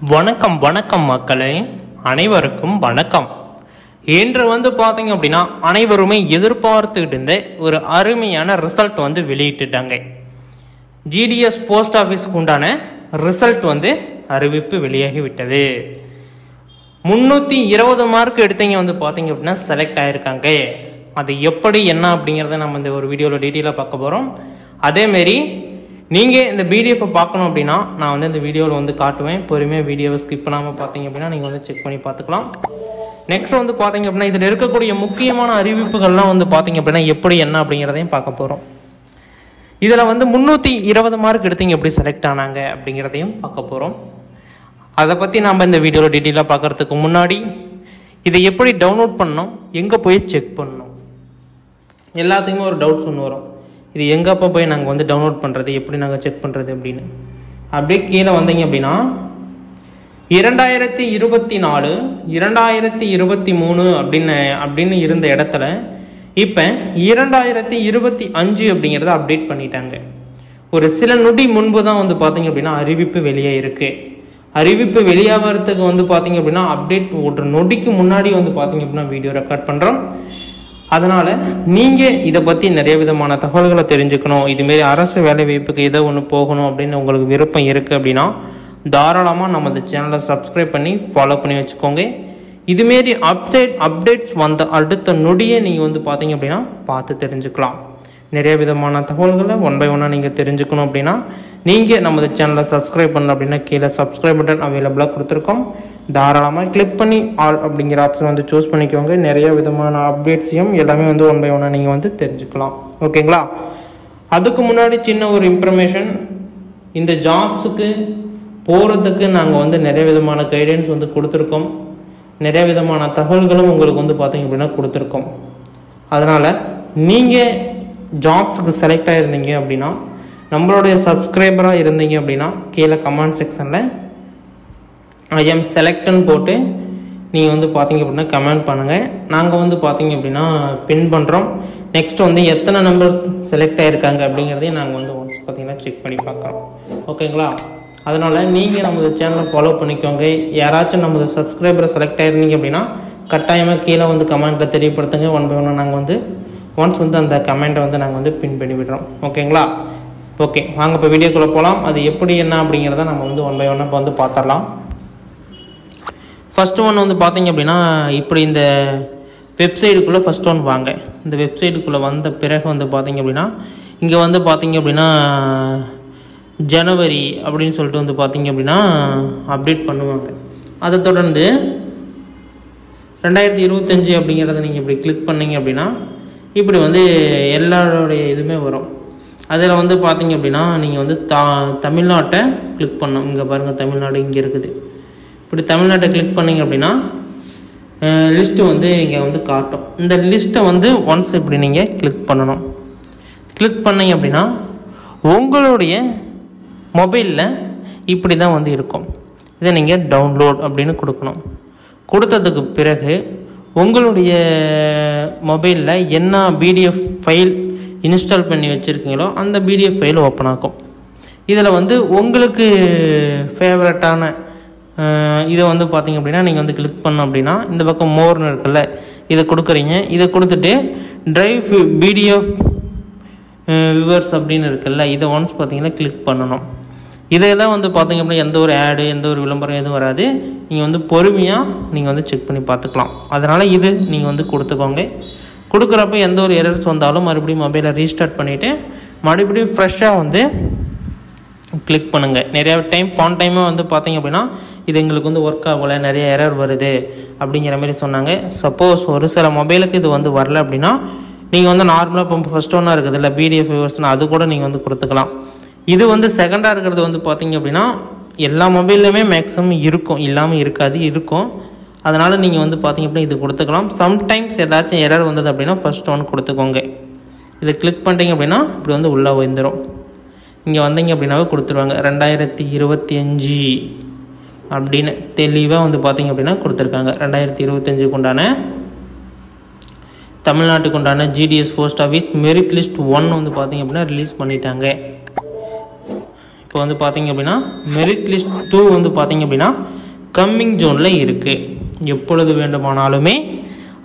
வணக்கம் வணக்கம் மக்களே, அனைவருக்கும் வணக்கம். இன்று பார்த்தீங்க அப்படின்னா அனைவருமே எதிர்பார்த்துக்கிட்டு இருந்த ஒரு அருமையான ரிசல்ட் வெளியிட்டுட்டாங்க. ஜிடிஎஸ் போஸ்ட் ஆஃபீஸுக்கு உண்டான ரிசல்ட் அறிவிப்பு வெளியாகி விட்டது. 320 மார்க் எடுத்தீங்க பார்த்தீங்க அப்படின்னா செலக்ட் ஆகிருக்காங்க. அது எப்படி என்ன அப்படிங்கிறத நம்ம இந்த ஒரு வீடியோவில் டீட்டெயிலாக பார்க்க போகிறோம். அதேமாரி நீங்கள் இந்த பிடிஎஃப் பார்க்கணும் அப்படின்னா நான் இந்த வீடியோவில் காட்டுவேன். பொறுமையாக வீடியோவை ஸ்கிப் பண்ணாமல் பார்த்தீங்க அப்படின்னா நீங்கள் செக் பண்ணி பார்த்துக்கலாம். நெக்ஸ்ட் பார்த்தீங்க அப்படின்னா இதில் இருக்கக்கூடிய முக்கியமான அறிவிப்புகள்லாம் பார்த்தீங்க அப்படின்னா எப்படி என்ன அப்படிங்கிறதையும் பார்க்க போகிறோம். இதில் 320 மார்க் எடுத்தீங்க எப்படி செலக்ட் ஆனாங்க அப்படிங்கிறதையும் பார்க்க போகிறோம். அதை பற்றி நம்ம இந்த வீடியோவில் டீட்டெயிலாக பார்க்குறதுக்கு முன்னாடி இதை எப்படி டவுன்லோட் பண்ணணும், எங்கே போய் செக் பண்ணணும், எல்லாத்துக்குமே ஒரு டவுட்ஸ் ஒன்று வரும். இது எங்கப்போ போய் நாங்கள் டவுன்லோட் பண்ணுறது, எப்படி நாங்கள் செக் பண்ணுறது அப்படின்னு. அப்படியே கீழே வந்தீங்க அப்படின்னா 2024 2023 அப்படின்னு இருந்த இடத்துல இப்போ 2025 அப்படிங்கிறத அப்டேட் பண்ணிட்டாங்க. ஒரு சில நொடி முன்பு தான் பார்த்தீங்க அப்படின்னா அறிவிப்பு வெளியே இருக்குது. அறிவிப்பு வெளியாகிறதுக்கு பார்த்தீங்க அப்படின்னா அப்டேட் ஒரு நொடிக்கு முன்னாடி பார்த்தீங்க அப்படின்னா வீடியோ ரெக்கார்ட் பண்ணுறோம். அதனால் நீங்கள் இதை பற்றி நிறைய விதமான தகவல்களை தெரிஞ்சுக்கணும், இதுமாரி அரசு வேலை வாய்ப்புக்கு ஏதோ ஒன்று போகணும் அப்படின்னு உங்களுக்கு விருப்பம் இருக்குது அப்படின்னா தாராளமாக நம்ம இந்த சேனலை சப்ஸ்கிரைப் பண்ணி ஃபாலோ பண்ணி வச்சுக்கோங்க. இதுமாரி அப்டேட்ஸ் வந்த அடுத்த நொடியை நீங்கள் பார்த்தீங்க அப்படின்னா பார்த்து தெரிஞ்சுக்கலாம். நிறைய விதமான தகவல்களை ஒன் பை ஒன்னாக நீங்கள் தெரிஞ்சுக்கணும் அப்படின்னா நீங்கள் நம்ம சேனலை சப்ஸ்கிரைப் பண்ணல அப்படின்னா கீழே சப்ஸ்கிரைப் பட்டன் அவைலபிளாக கொடுத்துருக்கோம். தாராளமாக கிளிக் பண்ணி ஆல் அப்படிங்கிற ஆப்ஷன் சூஸ் பண்ணிக்கோங்க. நிறைய விதமான அப்டேட்ஸையும் எல்லாமே ஒன் பை ஒன்னாக நீங்கள் தெரிஞ்சுக்கலாம். ஓகேங்களா? அதுக்கு முன்னாடி சின்ன ஒரு இன்ஃபர்மேஷன், இந்த ஜாப்ஸுக்கு போகிறதுக்கு நாங்கள் நிறைய விதமான கைடன்ஸ் கொடுத்துருக்கோம். நிறைய விதமான தகவல்களும் உங்களுக்கு பார்த்தீங்க அப்படின்னா கொடுத்துருக்கோம். அதனால் நீங்கள் ஜாப்ஸுக்கு செலக்ட் ஆகிருந்தீங்க அப்படின்னா, நம்மளுடைய சப்ஸ்கிரைபராக இருந்தீங்க அப்படின்னா கீழே கமெண்ட் செக்ஷனில் ஐ எம் செலக்ட்னு போட்டு நீங்கள் பார்த்தீங்க அப்படின்னா கமெண்ட் பண்ணுங்கள். நாங்கள் பார்த்தீங்க அப்படின்னா பின் பண்ணுறோம். நெக்ஸ்ட் எத்தனை நம்பர்ஸ் செலக்ட் ஆகிருக்காங்க அப்படிங்கிறதையும் நாங்கள் ஒன்ஸ் பார்த்தீங்கன்னா செக் பண்ணி பார்க்குறோம். ஓகேங்களா? அதனால் நீங்கள் நமது சேனலை ஃபாலோ பண்ணிக்கோங்க. யாராச்சும் நமது சப்ஸ்கிரைபரை செலக்ட் ஆகிருந்தீங்க அப்படின்னா கட்டாயமாக கீழே கமெண்ட்டில் தெரியப்படுத்துங்க. ஒன் பை ஒன்று நாங்கள் ஒன்ஸ் அந்த கமெண்ட்டை நாங்கள் பின் பண்ணி விடுறோம். ஓகேங்களா? ஓகே, வாங்க இப்போ வீடியோக்குள்ளே போகலாம். அது எப்படி என்ன அப்படிங்கிறத நம்ம ஒன் பை ஒன்னாக இப்போ பார்த்துடலாம். ஃபஸ்ட்டு ஒன்று பார்த்தீங்க அப்படின்னா இப்படி இந்த வெப்சைட்டுக்குள்ளே ஃபஸ்ட் ஒன் வாங்க. இந்த வெப்சைட்டுக்குள்ளே வந்த பிறகு பார்த்தீங்க அப்படின்னா இங்கே பார்த்தீங்க அப்படின்னா ஜனவரி அப்படின்னு சொல்லிட்டு பார்த்தீங்க அப்படின்னா அப்டேட் பண்ணுவாங்க. அதை தொடர்ந்து 2025 அப்படிங்கிறத நீங்கள் இப்படி கிளிக் பண்ணிங்க அப்படின்னா இப்படி எல்லாருடைய இதுவுமே வரும். அதில் பார்த்தீங்க அப்படின்னா நீங்கள் தமிழ்நாட்டை கிளிக் பண்ணணும். இங்கே பாருங்கள், தமிழ்நாடு இங்கே இருக்குது. இப்படி தமிழ்நாட்டை கிளிக் பண்ணிங்க அப்படின்னா லிஸ்ட்டு இங்கே காட்டும். இந்த லிஸ்ட்டை ஒன்ஸ் இப்படி நீங்கள் கிளிக் பண்ணணும். கிளிக் பண்ணிங்க அப்படின்னா உங்களுடைய மொபைலில் இப்படி தான் இருக்கும். இதை நீங்கள் டவுன்லோட் அப்படின்னு கொடுக்கணும். கொடுத்ததுக்கு பிறகு உங்களுடைய மொபைலில் என்ன பிடிஎஃப் ஃபைல் இன்ஸ்டால் பண்ணி வச்சுருக்கீங்களோ அந்த பிடிஎஃப் ஃபைல் ஓப்பன் ஆகும். இதில் உங்களுக்கு ஃபேவரட்டான இதை பார்த்தீங்க அப்படின்னா நீங்கள் கிளிக் பண்ணோம் அப்படின்னா இந்த பக்கம் மோர்னு இருக்குல்ல, இதை கொடுக்குறீங்க. இதை கொடுத்துட்டு ட்ரைவ் பிடிஎஃப் வியூவர்ஸ் அப்படின்னு இருக்குல்ல, இதை ஒன்ஸ் பார்த்தீங்கன்னா கிளிக் பண்ணணும். இதெல்லாம் பார்த்தீங்க அப்படின்னா எந்த ஒரு ஆடு எந்த ஒரு விளம்பரம் எதுவும் வராது. நீங்கள் பொறுமையாக நீங்கள் செக் பண்ணி பார்த்துக்கலாம். அதனால் இது நீங்கள் கொடுத்துக்கோங்க. கொடுக்குறப்ப எந்த ஒரு எரர்ஸ் வந்தாலும் மறுபடியும் மொபைலை ரீஸ்டார்ட் பண்ணிவிட்டு மறுபடியும் ஃப்ரெஷ்ஷாக கிளிக் பண்ணுங்கள். நிறையா போன டைமாக பார்த்தீங்க அப்படின்னா இது எங்களுக்கு ஒர்க் ஆகலை, நிறைய எரர் வருது அப்படிங்கிற மாதிரி சொன்னாங்க. சப்போஸ் ஒரு சில மொபைலுக்கு இது வரல அப்படின்னா நீங்கள் நார்மலாக இப்போ ஃபஸ்ட் ஒன்றா இருக்குது இல்லை பிடிஎஃப் வியூவர்ஸ்னால் அது கூட நீங்கள் கொடுத்துக்கலாம். இது செகண்டாக இருக்கிறது பார்த்தீங்க அப்படின்னா எல்லா மொபைல்லையுமே மேக்ஸிமம் இருக்கும், இல்லாமல் இருக்காது, இருக்கும். அதனால் நீங்கள் பார்த்தீங்க அப்படின்னா இது கொடுத்துக்கலாம். சம்டைம்ஸ் ஏதாச்சும் எரர் வந்தது அப்படின்னா ஃபஸ்ட் ஒன் கொடுத்துக்கோங்க. இதை கிளிக் பண்ணிட்டீங்க அப்படின்னா இப்படி உள்ளே வந்துடும். இங்கே வந்தீங்க அப்படின்னாவே கொடுத்துருவாங்க 2025 அப்படின்னு தெளிவாக பார்த்தீங்க அப்படின்னா கொடுத்துருக்காங்க. 2025க்கு உண்டான தமிழ்நாட்டுக்கு உண்டான GDS post office merit list 1 பார்த்தீங்க அப்படின்னா ரிலீஸ் பண்ணிட்டாங்க. இப்போ வந்து பார்த்தீங்க அப்படின்னா மெரிட் லிஸ்ட் 2 வந்து பார்த்தீங்க அப்படின்னா கம்மிங் ஜோனில் இருக்குது. எப்பொழுது வேண்டுமானாலுமே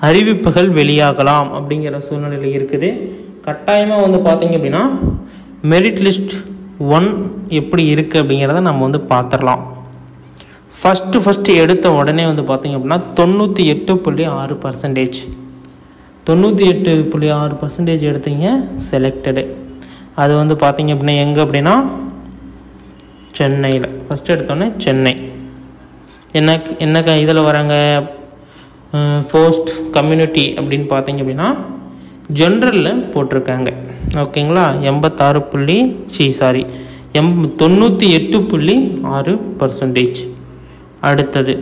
அறிவிப்புகள் வெளியாகலாம் அப்படிங்கிற சூழ்நிலையில் இருக்குது. கட்டாயமாக வந்து பார்த்தீங்க அப்படின்னா மெரிட் லிஸ்ட் 1 எப்படி இருக்குது அப்படிங்கிறத நம்ம வந்து பார்த்துடலாம். ஃபஸ்ட்டு எடுத்த உடனே வந்து பார்த்தீங்க அப்படின்னா 98.6%, 98.6% எடுத்தீங்க செலக்டடு. அது வந்து பார்த்தீங்க அப்படின்னா எங்கே அப்படின்னா சென்னையில் ஃபஸ்ட்டு எடுத்தோடனே சென்னை. என்ன இதில் வராங்க போஸ்ட் கம்யூனிட்டி அப்படின்னு பார்த்தீங்க அப்படின்னா ஜென்ரலில் போட்டிருக்காங்க. ஓகேங்களா, 98.6%. அடுத்தது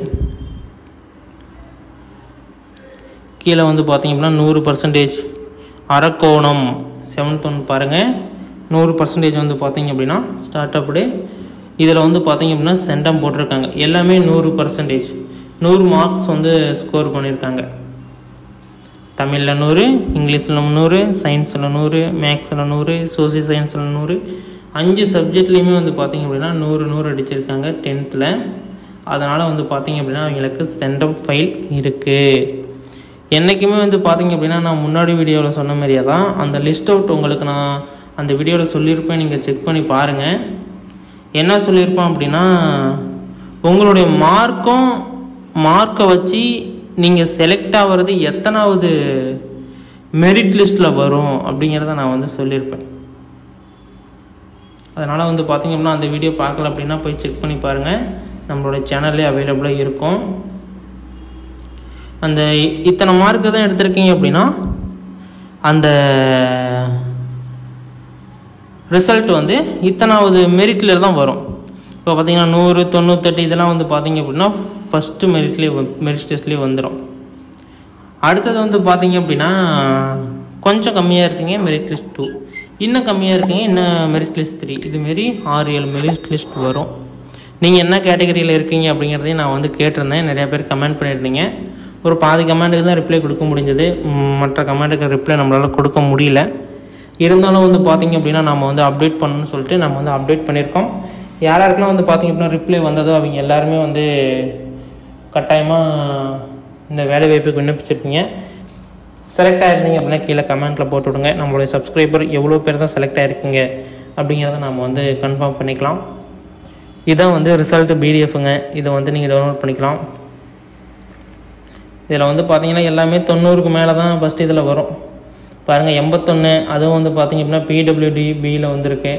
கீழே வந்து பார்த்தீங்க அப்படின்னா 100%. அரக்கோணம் 7th ஒன் பாருங்கள், 100% வந்து பார்த்தீங்க அப்படின்னா ஸ்டார்ட் அப்டு. இதில் வந்து பார்த்தீங்க அப்படின்னா சென்டம் போட்டிருக்காங்க. எல்லாமே 100%, 100 மார்க்ஸ் வந்து ஸ்கோர் பண்ணியிருக்காங்க. தமிழில் 100, இங்கிலீஷில் 100, சயின்ஸில் 100, மேக்ஸில் 100, சோசியல் சயின்ஸில் 100, 5 சப்ஜெக்ட்லேயுமே வந்து பார்த்திங்க அப்படின்னா 100 அடிச்சிருக்காங்க 10th. அதனால் வந்து பார்த்திங்க அப்படின்னா அவங்களுக்கு சென்டம் ஃபைல் இருக்குது. என்றைக்குமே வந்து பார்த்திங்க அப்படின்னா நான் முன்னாடி வீடியோவில் சொன்ன மாதிரியே தான் அந்த லிஸ்ட் அவுட் உங்களுக்கு நான் அந்த வீடியோவில் சொல்லியிருப்பேன். நீங்கள் செக் பண்ணி பாருங்கள். என்ன சொல்லியிருப்பேன் அப்படின்னா உங்களுடைய மார்க்கை வச்சு நீங்கள் செலக்ட் ஆகிறது எத்தனாவது மெரிட் லிஸ்ட்டில் வரும் அப்படிங்கிறத நான் வந்து சொல்லியிருப்பேன். அதனால் வந்து பார்த்திங்க அப்படின்னா அந்த வீடியோ பார்க்கல அப்படின்னா போய் செக் பண்ணி பாருங்கள். நம்மளோட சேனல்லே அவைலபிளாக இருக்கும். அந்த இத்தனை மார்க்கு தான் எடுத்திருக்கீங்க அப்படின்னா அந்த ரிசல்ட் வந்து இத்தனாவது மெரிட்டில் தான் வரும். இப்போ பார்த்திங்கன்னா 100, 98 இதெல்லாம் வந்து பார்த்திங்க அப்படின்னா ஃபஸ்ட்டு மெரிட் டெஸ்ட்லேயே வந்துடும். அடுத்தது வந்து பார்த்திங்க அப்படின்னா கொஞ்சம் கம்மியாக இருக்குங்க மெரிட் லிஸ்ட் 2, இன்னும் கம்மியாக இருக்குங்க இன்னும் மெரிட் லிஸ்ட் 3. இதுமாரி 6-7 மெரிட் லிஸ்ட் வரும். நீங்கள் என்ன கேட்டகரியில் இருக்கீங்க அப்படிங்கிறதையும் நான் வந்து கேட்டிருந்தேன். நிறையா பேர் கமெண்ட் பண்ணியிருந்தீங்க. ஒரு பாதி கமெண்ட்டுக்கு தான் ரிப்ளை கொடுக்க முடிஞ்சது, மற்ற கமெண்ட்டுக்கு ரிப்ளை நம்மளால் கொடுக்க முடியல. இருந்தாலும் வந்து பார்த்திங்க அப்படின்னா நம்ம வந்து அப்டேட் பண்ணணும்னு சொல்லிட்டு நம்ம வந்து அப்டேட் பண்ணியிருக்கோம். யாருக்கெல்லாம் வந்து பார்த்திங்க அப்படின்னா ரிப்ளை வந்ததோ அவங்க எல்லாருமே வந்து கட்டாயமாக இந்த வேலை வாய்ப்புக்கு விண்ணப்பிச்சிருப்பீங்க. செலக்ட் ஆகிருந்தீங்க அப்படின்னா கீழே கமெண்ட்டில் போட்டு விடுங்க. நம்மளுடைய சப்ஸ்கிரைபர் எவ்வளோ பேர் தான் செலக்ட் ஆகிருக்கீங்க அப்படிங்கிறத நம்ம வந்து கன்ஃபார்ம் பண்ணிக்கலாம். இதான் வந்து ரிசல்ட்டு பிடிஎஃப்ங்க. இதை வந்து நீங்கள் டவுன்லோட் பண்ணிக்கலாம். இதில் வந்து பார்த்திங்கன்னா எல்லாமே 90க்கு மேலே தான் ஃபஸ்ட்டு இதில் வரும். பாருங்கள் 81, அதுவும் வந்து பார்த்திங்க அப்படின்னா பிடபிள்யூடி பியில் வந்திருக்கு.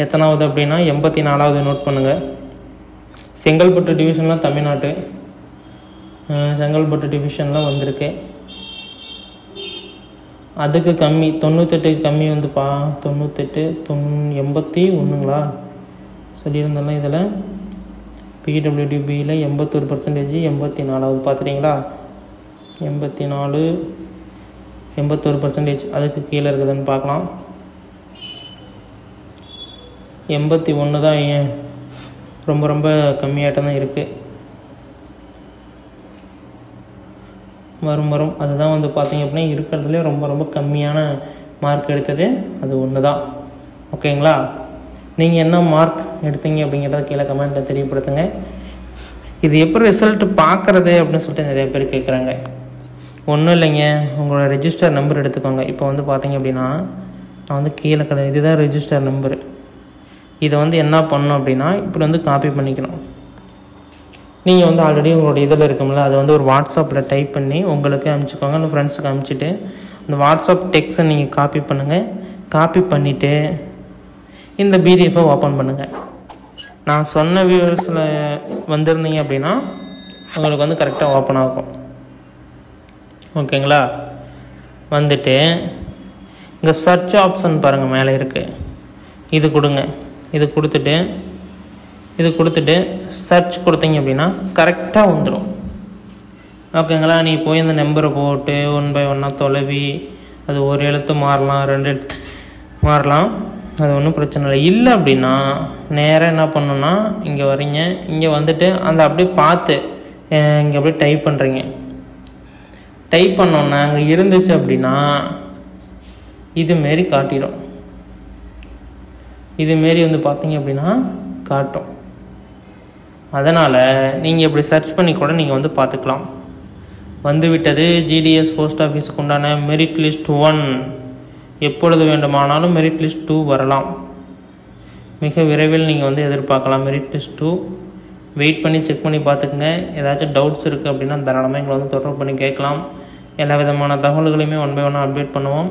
எத்தனாவது அப்படின்னா 84வது நோட் பண்ணுங்கள். செங்கல்பட்டு டிவிஷன்லாம் தமிழ்நாட்டு செங்கல்பட்டு டிவிஷன்லாம் வந்திருக்கு. அதுக்கு கம்மி 98க்கு கம்மி வந்து 98 81ங்களா சொல்லியிருந்தேன்ல. இதில் பிடபிள்யூடி பியில் 81%, 84வது பார்த்துட்டிங்களா, 84, 81%. அதுக்கு கீழே இருக்குதுன்னு பார்க்கலாம். 81 தான் ரொம்ப ரொம்ப கம்மியாட்டம் தான் இருக்குது. வரும் அதுதான் வந்து பார்த்திங்க அப்படின்னா இருக்கிறதுலே ரொம்ப ரொம்ப கம்மியான மார்க் எடுத்தது அது ஒன்று தான். ஓகேங்களா, நீங்கள் என்ன மார்க் எடுத்தீங்க அப்படிங்கிறத கீழே கமெண்ட்டில் தெரியப்படுத்துங்க. இது எப்படி ரிசல்ட் பார்க்குறது அப்படின்னு சொல்லிட்டு நிறைய பேர் கேட்குறாங்க. ஒன்றும் இல்லைங்க, உங்களோட ரெஜிஸ்டர் நம்பர் எடுத்துக்கோங்க. இப்போ வந்து பார்த்திங்க அப்படின்னா நான் வந்து கீழே இதுதான் ரெஜிஸ்டர் நம்பரு. இதை வந்து என்ன பண்ணணும் அப்படின்னா இப்படி வந்து காப்பி பண்ணிக்கணும். நீங்கள் வந்து ஆல்ரெடி உங்களோட இதில் இருக்கும்ல அதை வந்து ஒரு வாட்ஸ்அப்பில் டைப் பண்ணி உங்களுக்கு அனுப்பிச்சிக்கோங்க. அந்த ஃப்ரெண்ட்ஸுக்கு அனுப்பிச்சிட்டு அந்த வாட்ஸ்அப் டெக்ஸ்ட்டை நீங்கள் காப்பி பண்ணுங்கள். காப்பி பண்ணிவிட்டு இந்த பிடிஎஃப்பை ஓப்பன் பண்ணுங்கள். நான் சொன்ன வியூவர்ஸில் வந்திருந்தீங்க அப்படின்னா உங்களுக்கு வந்து கரெக்டாக ஓப்பன் ஆகும். ஓகேங்களா, வந்துட்டு இங்கே சர்ச் ஆப்ஷன் பாருங்கள் மேலே இருக்குது. இது கொடுங்க. இது கொடுத்துட்டு சர்ச் கொடுத்தீங்க அப்படின்னா கரெக்டாக வந்துடும். ஓகேங்களா, நீ போய் இந்த நம்பரை போட்டு 1 by 1 தொலைவி அது ஒரு எழுத்து மாறலாம், 2 எழுத்து மாறலாம், அது ஒன்றும் பிரச்சனை இல்லை அப்படின்னா நேராக என்ன பண்ணணுன்னா இங்கே வரீங்க. இங்கே வந்துட்டு அந்த அப்படியே பார்த்து இங்கே அப்படியே டைப் பண்ணுறீங்க. டைப் பண்ணோன்னா அங்கே இருந்துச்சு அப்படின்னா இதுமாரி காட்டிடும். இதுமாரி வந்து பார்த்தீங்க அப்படின்னா காட்டும். அதனால் நீங்கள் இப்படி சர்ச் பண்ணி கூட நீங்கள் வந்து பார்த்துக்கலாம். வந்துவிட்டது ஜிடிஎஸ் போஸ்ட் ஆஃபீஸுக்கு உண்டான மெரிட் லிஸ்ட் 1. எப்பொழுது வேண்டுமானாலும் மெரிட் லிஸ்ட் 2 வரலாம். மிக விரைவில் நீங்கள் வந்து எதிர்பார்க்கலாம் மெரிட் லிஸ்ட் 2. வெயிட் பண்ணி செக் பண்ணி பார்த்துக்குங்க. ஏதாச்சும் டவுட்ஸ் இருக்குது அப்படின்னா தாராளமாக எங்களை வந்து தொடர்பு பண்ணி கேட்கலாம். எல்லா விதமான தகவல்களையுமே 1 by 1 அப்டேட் பண்ணுவோம்.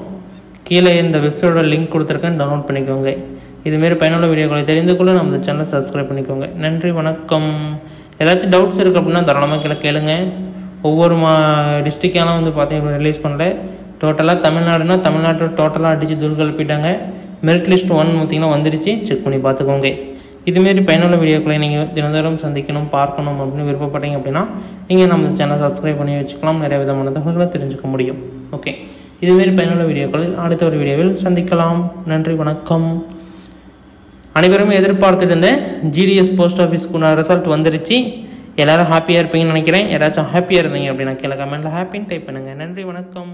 கீழே இந்த வெப்சைட்டோட லிங்க் கொடுத்துருக்கேன், டவுன்லோட் பண்ணிக்கோங்க. இதுமாரி பயனுள்ள வீடியோக்களை தெரிந்து கொள்ள நம்ம இந்த சேனலை சப்ஸ்கிரைப் பண்ணிக்கோங்க. நன்றி, வணக்கம். ஏதாச்சும் டவுட்ஸ் இருக்குது அப்படின்னா தாராளமாக கீழே கேளுங்க. ஒவ்வொரு டிஸ்ட்ரிக்டாலும் வந்து பார்த்தீங்கன்னா ரிலீஸ் பண்ணல. டோட்டலாக தமிழ்நாடுனா தமிழ்நாட்டோட டோட்டலாக அடித்து தூள் கலப்பிட்டாங்க. மெரிட் லிஸ்ட் 1 பார்த்திங்கன்னா வந்துடுச்சு, செக் பண்ணி பார்த்துக்கோங்க. இதுமாரி பயனுள்ள வீடியோக்களை நீங்கள் தினந்தோறும் சந்திக்கணும், பார்க்கணும் அப்படின்னு விருப்பப்பட்டீங்க அப்படின்னா நீங்கள் நம்ம சேனலை சப்ஸ்கிரைப் பண்ணி வச்சுக்கலாம். நிறைய விதமான தகவல்களை தெரிஞ்சுக்க முடியும். ஓகே, இதுமாரி பயனுள்ள வீடியோக்களில் அடுத்த ஒரு வீடியோவில் சந்திக்கலாம். நன்றி, வணக்கம். அனைவரும் எதிர்பார்த்துட்டு இருந்தேன் ஜிடிஎஸ் போஸ்ட் ஆஃபீஸ்க்கு ரிசல்ட் வந்துருச்சு. எல்லோரும் ஹாப்பியாக இருப்பீங்கன்னு நினைக்கிறேன். யாராச்சும் ஹாப்பியாக இருந்தீங்க அப்படின்னா கீழே கமெண்ட்டில் ஹாப்பின்னு டைப் பண்ணுங்கள். நன்றி, வணக்கம்.